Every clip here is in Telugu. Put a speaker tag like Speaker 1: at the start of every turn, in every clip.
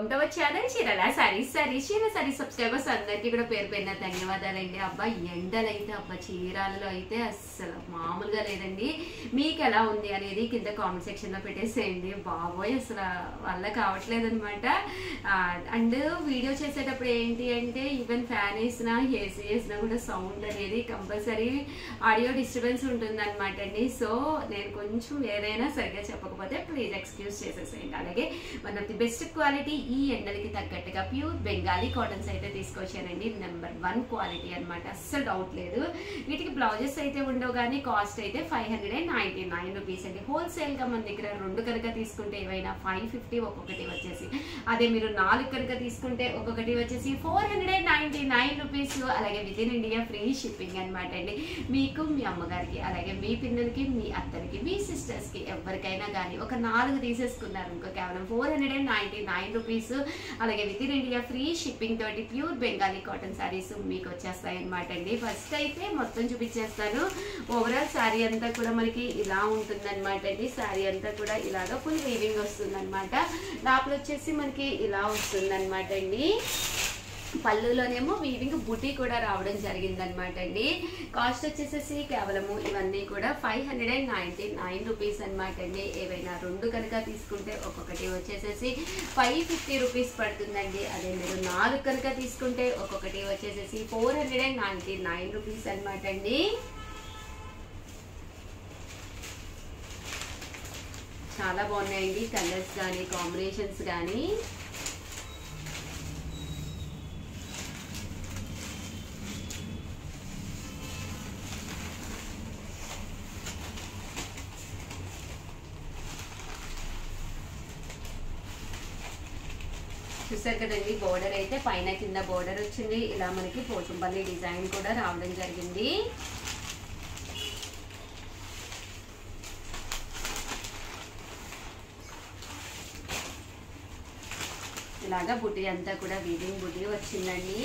Speaker 1: ఉంటావా ఛానల్ చీరల సారీస్ సబ్స్క్రైబర్స్ అందరికీ కూడా పేరు పేరున ధన్యవాదాలండి. అబ్బా ఎండలైతే అబ్బా చీరాలలో అయితే అస్సలు మామూలుగా లేదండి. మీకు ఎలా ఉంది అనేది కింద కామెంట్ సెక్షన్ లో పెట్టేసేయండి. బాబోయ్ అసలు వల్ల కావట్లేదు అనమాట. అండ్ వీడియో చేసేటప్పుడు ఏంటి అంటే ఈవెన్ ఫ్యాన్ వేసినా ఏసీ వేసినా కూడా సౌండ్ అనేది కంపల్సరీ ఆడియో డిస్టర్బెన్స్ ఉంటుంది అనమాట అండి. సో నేను కొంచెం ఏదైనా సరిగ్గా చెప్పకపోతే ప్లీజ్ ఎక్స్క్యూజ్ చేసేసేయండి. అలాగే one of the best quality ఈ ఎండలకి తగ్గట్టుగా ప్యూర్ బెంగాలీ కాటన్స్ అయితే తీసుకొచ్చానండి. నెంబర్ 1 క్వాలిటీ అనమాట, అస్సలు డౌట్ లేదు. వీటికి బ్లౌజెస్ అయితే ఉండవు కానీ కాస్ట్ అయితే 599 రూపీస్ అండి. హోల్సేల్ గా మన దగ్గర 2 కనుక తీసుకుంటే ఏవైనా 550 ఒక్కొక్కటి వచ్చేసి, అదే మీరు 4 కనుక తీసుకుంటే ఒక్కొక్కటి వచ్చేసి 499 రూపీస్. అలాగే with in India free shipping అనమాట అండి. మీకు మీ అమ్మగారికి అలాగే మీ పిల్లలకి మీ అత్తరికి మీ సిస్టర్స్ కి ఎవరికైనా కానీ ఒక 4 తీసేసుకున్నారు ఇంకో కేవలం 499 రూపీస్. అలాగే with in India free shipping తోటి ప్యూర్ బెంగాలీ కాటన్ సారీస్ మీకు వచ్చేస్తాయి అనమాట అండి. ఫస్ట్ అయితే మొత్తం చూపించేస్తాను. ఓవరాల్ శారీ అంతా కూడా మనకి ఇలా ఉంటుంది అనమాట అండి. శారీ అంతా కూడా ఇలాగా ఫుల్ వీవింగ్ వస్తుంది అనమాట. లోపల వచ్చేసి మనకి ఇలా వస్తుంది అనమాట అండి. పళ్ళులోనేమో వీవింగ్ బుటీ కూడా రావడం జరిగిందనమాట అండి. కాస్ట్ వచ్చేసేసి కేవలము ఇవన్నీ కూడా 599 రూపీస్ అనమాట అండి. ఏవైనా 2 కనుక తీసుకుంటే ఒక్కొక్కటి వచ్చేసేసి 550 రూపీస్ పడుతుందండి. అదే మీరు 4 కనుక తీసుకుంటే ఒక్కొక్కటి వచ్చేసేసి 499 రూపీస్ అనమాట అండి. చాలా బాగున్నాయండి కలర్స్ కానీ కాంబినేషన్స్ కానీ. చూసారు కదండి, బోర్డర్ అయితే పైన కింద బోర్డర్ వచ్చింది. ఇలా మనకి పోచంపల్లి డిజైన్ కూడా రావడం జరిగింది. ఇలాగా బుటీ అంతా కూడా వీవింగ్ బుటీ వచ్చిందండి.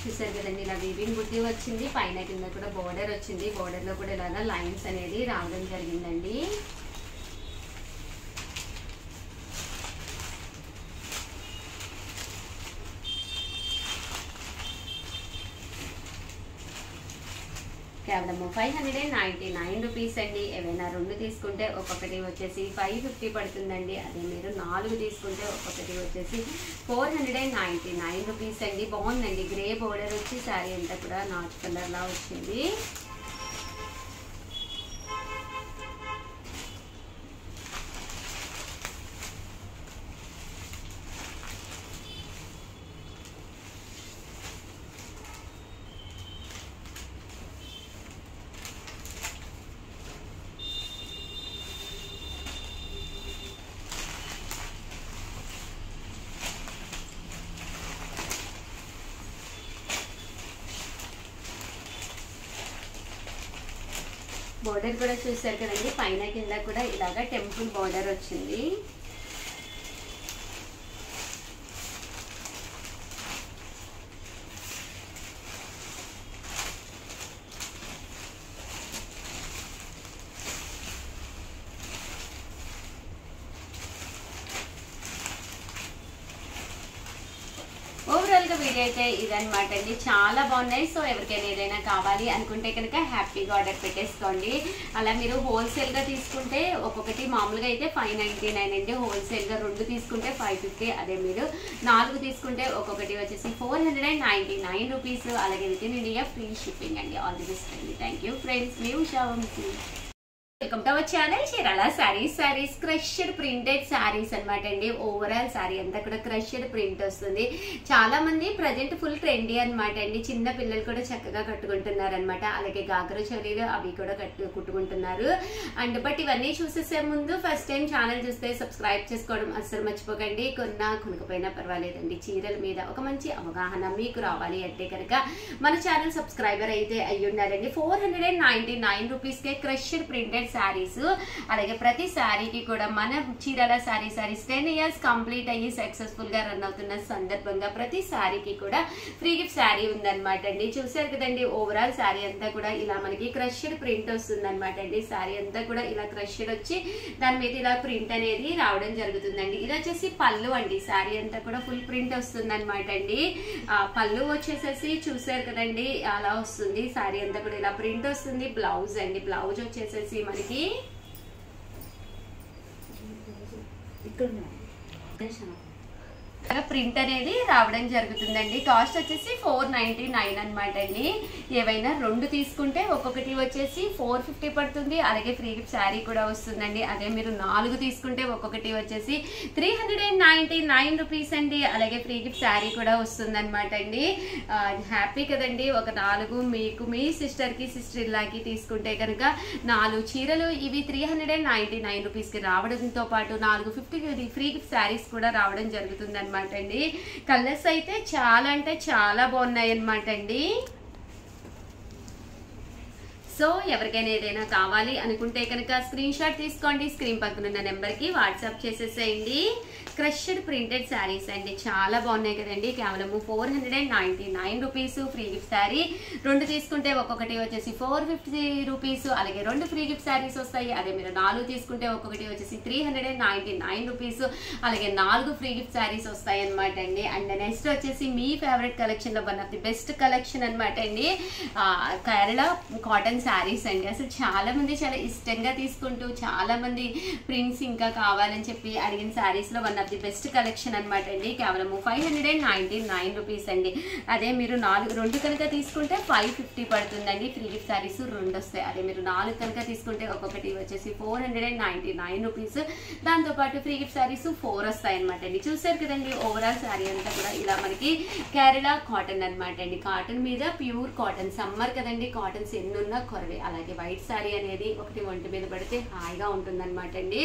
Speaker 1: చూసారు కదండి, ఇలా వీవింగ్ బుట్టి వచ్చింది. పైన కింద కూడా బోర్డర్ వచ్చింది. బోర్డర్ లో కూడా ఇలాగా లైన్స్ అనేది రావడం జరిగిందండి. కేవలము 599 రూపీస్ అండి. ఏవైనా 2 తీసుకుంటే ఒక్కొక్కటి వచ్చేసి 550 పడుతుందండి. అదే మీరు 4 తీసుకుంటే ఒక్కొక్కటి వచ్చేసి 499 రూపీస్ అండి. బాగుందండి, గ్రే బోర్డర్ వచ్చి శారీ అంతా కూడా నాచు కలర్ లా వచ్చింది. బోర్డర్ కూడా చూసారు కదండి, పైన కింద కూడా ఇలాగా టెంపుల్ బోర్డర్ వచ్చింది. ఓవరాల్ గా వీడియో అయితే ఇదనమాట అండి. చాలా బాగున్నాయి. సో ఎవరికైనా ఏదైనా కావాలి అనుకుంటే కనుక హ్యాపీగా ఆర్డర్ పెట్టేసుకోండి. అలా మీరు హోల్సేల్ గా తీసుకుంటే ఒక్కొక్కటి మామూలుగా అయితే 599 అండి. హోల్సేల్ గా 2 తీసుకుంటే 550. అదే మీరు 4 తీసుకుంటే ఒక్కొక్కటి వచ్చేసి 499 రూపీస్. అలాగే with in India free shipping అండి. ఆల్ ది బెస్ట్ అండి. Thank you friends. మీ Usha Vamshi. Welcome to our channel Chirala saris crushed printed saris అనమాట అండి. ఓవరాల్ సారీ అంతా కూడా క్రష్డ్ ప్రింట్ వస్తుంది. చాలా మంది ప్రజెంట్ ఫుల్ ట్రెండీ అనమాట అండి. చిన్న పిల్లలు కూడా చక్కగా కట్టుకుంటున్నారు అనమాట. అలాగే గాగ్రా చోలీలు అవి కూడా కుట్టుకుంటున్నారు. అండ్ బట్ ఇవన్నీ చూసేసే ముందు ఫస్ట్ టైం ఛానల్ చూస్తే సబ్స్క్రైబ్ చేసుకోవడం అస్సలు మర్చిపోకండి. కొనకపోయినా పర్వాలేదండి, చీరల మీద ఒక మంచి అవగాహన మీకు రావాలి అంటే కనుక మన ఛానల్ సబ్స్క్రైబర్ అయితే అయ్యి ఉండాలండి. 499 రూపీస్ కే క్రష్డ్ ప్రింటెడ్ శారీస్. అలాగే ప్రతి శారీకి కూడా మన చీరాల సారీస్ 10 years కంప్లీట్ అయ్యి సక్సెస్ఫుల్ గా రన్ అవుతున్న సందర్భంగా ప్రతి శారీకి కూడా ఫ్రీ గిఫ్ట్ శారీ ఉందన్నమాట అండి. చూసారు కదండి, ఓవరాల్ శారీ అంతా కూడా ఇలా మనకి క్రష్డ్ ప్రింట్ వస్తుంది అనమాట అండి. శారీ అంతా కూడా ఇలా క్రష్డ్ వచ్చి దాని మీద ఇలా ప్రింట్ అనేది రావడం జరుగుతుందండి. ఇది వచ్చేసి పళ్ళు అండి. శారీ అంతా కూడా ఫుల్ ప్రింట్ వస్తుంది అనమాట అండి. పళ్ళు వచ్చేసేసి చూసారు కదండి అలా వస్తుంది. శారీ అంతా కూడా ఇలా ప్రింట్ వస్తుంది. బ్లౌజ్ అండి, బ్లౌజ్ వచ్చేసేసి మనకి ప్రింట్ అనేది రావడం జరుగుతుందండి. కాస్ట్ వచ్చేసి 499 అనమాట అండి. ఏవైనా 2 తీసుకుంటే ఒక్కొక్కటి వచ్చేసి 450 పడుతుంది. అలాగే ఫ్రీ గిఫ్ట్ శారీ కూడా వస్తుందండి. అదే మీరు 4 తీసుకుంటే ఒక్కొక్కటి వచ్చేసి 399 రూపీస్ అండి. అలాగే ఫ్రీ గిఫ్ట్ శారీ కూడా వస్తుంది అనమాట అండి. హ్యాపీ కదండి. ఒక 4 మీకు మీ సిస్టర్కి సిస్టర్ ఇల్లాకి తీసుకుంటే కనుక 4 చీరలు ఇవి 399 రూపీస్కి రావడంతో పాటు 450 ఫ్రీ గిఫ్ట్ శారీస్ కూడా రావడం జరుగుతుంది అనమాట అండి. కలర్స్ అయితే చాలా అంటే చాలా బాగున్నాయి అనమాట అండి. సో ఎవరికైనా ఏదైనా కావాలి అనుకుంటే కనుక స్క్రీన్ షాట్ తీసుకోండి. స్క్రీన్ పక్కన ఉన్న నెంబర్కి వాట్సాప్ చేసేసేయండి. క్రష్డ్ ప్రింటెడ్ శారీస్ అండి, చాలా బాగున్నాయి కదండి. కేవలం 499 రూపీస్ ఫ్రీ గిఫ్ట్ శారీ. 2 తీసుకుంటే ఒక్కొక్కటి వచ్చేసి 450 రూపీస్. అలాగే 2 ఫ్రీ గిఫ్ట్ శారీస్ వస్తాయి. అదే మీరు 4 తీసుకుంటే ఒక్కొక్కటి వచ్చేసి 399 రూపీస్. అలాగే 4 ఫ్రీ గిఫ్ట్ శారీస్ వస్తాయి అనమాట అండి. అండ్ నెక్స్ట్ వచ్చేసి మీ ఫేవరెట్ కలెక్షన్ లో one of the best collection అనమాట అండి. కేరళ కాటన్ శారీస్ అండి. అసలు చాలా మంది చాలా ఇష్టంగా తీసుకుంటూ చాలా మంది ప్రింట్స్ ఇంకా కావాలని చెప్పి అడిగిన శారీస్ లో one of the best collection అనమాట అండి. కేవలం 599 రూపీస్ అండి. అదే మీరు 2 కనుక తీసుకుంటే 550 పడుతుందండి. ఫ్రీ గిఫ్ట్ శారీస్ 2 వస్తాయి. అదే మీరు 4 కనుక తీసుకుంటే ఒక్కొక్కటి వచ్చేసి 499 రూపీస్. దాంతోపాటు ఫ్రీ గిఫ్ట్ శారీస్ 4 వస్తాయి అనమాట అండి. చూసారు కదండి, ఓవరాల్ శారీ అంతా కూడా ఇలా మనకి కేరళ కాటన్ అనమాట అండి. కాటన్ మీద ప్యూర్ కాటన్. సమ్మర్ కదండి, కాటన్స్ ఎన్నున్నా కొరవే. అలాగే వైట్ శారీ అనేది ఒకటి ఒంటి మీద పడితే హాయిగా ఉంటుంది అనమాట అండి.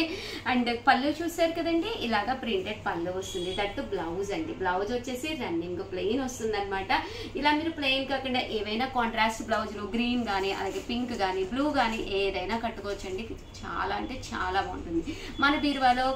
Speaker 1: అండ్ పళ్ళు చూసారు కదండి, ఇలాగా ప్రింటెడ్ పళ్ళు వస్తుంది. దట్టు బ్లౌజ్ అండి. బ్లౌజ్ వచ్చేసి రన్నింగ్ ప్లెయిన్ వస్తుంది అనమాట. ఇలా మీరు ప్లెయిన్ కాకుండా ఏవైనా కాంట్రాస్ట్ బ్లౌజులు గ్రీన్ కానీ అలాగే పింక్ కానీ బ్లూ కానీ ఏదైనా కట్టుకోవచ్చు అండి. చాలా అంటే చాలా బాగుంటుంది. మన బీరువాలో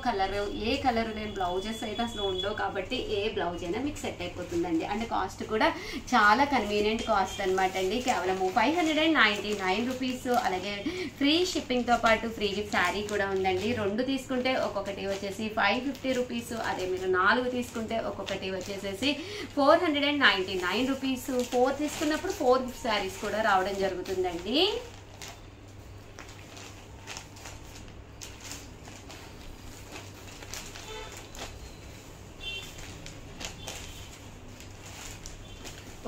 Speaker 1: ఏ కలర్ లేని బ్లౌజెస్ అయితే అసలు ఉండవు కాబట్టి ఏ బ్లౌజ్ అయినా మీకు సెట్ అయిపోతుందండి. అండ్ కాస్ట్ కూడా చాలా కన్వీనియంట్ కాస్ట్ అనమాట అండి. కేవలం 599 రూపీస్. అలాగే ఫ్రీ షిప్పింగ్ తో పాటు ఫ్రీ గిఫ్ట్ శారీ కూడా ఉందండి. 2 తీసుకుంటే ఒక్కొక్కటి వచ్చేసి 550 రూపీస్. అదే మీరు 4 తీసుకుంటే ఒక్కొక్కటి వచ్చేసేసి 499 రూపీస్. 4 తీసుకున్నప్పుడు 4 గిఫ్ట్ శారీస్ కూడా రావడం జరుగుతుందండి.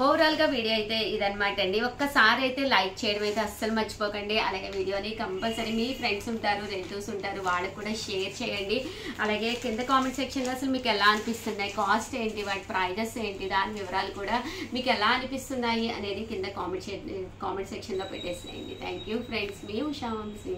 Speaker 1: ఓవరాల్ గా వీడియో అయితే ఇదనమాట అండి. ఒక్కసారి అయితే లైక్ చేయడం అయితే అస్సలు మర్చిపోకండి. అలాగే వీడియోని కంపల్సరీ మీ ఫ్రెండ్స్ ఉంటారు, రిలేటివ్స్ ఉంటారు, వాళ్ళకి కూడా షేర్ చేయండి. అలాగే కింద కామెంట్ సెక్షన్లో అసలు మీకు ఎలా అనిపిస్తున్నాయి, కాస్ట్ ఏంటి, వాటి ప్రైజెస్ ఏంటి, దాని వివరాలు కూడా మీకు ఎలా అనిపిస్తున్నాయి అనేది కింద కామెంట్ సెక్షన్లో పెట్టేసేయండి. థ్యాంక్ యూ ఫ్రెండ్స్, మీ ఉషా వంశీ.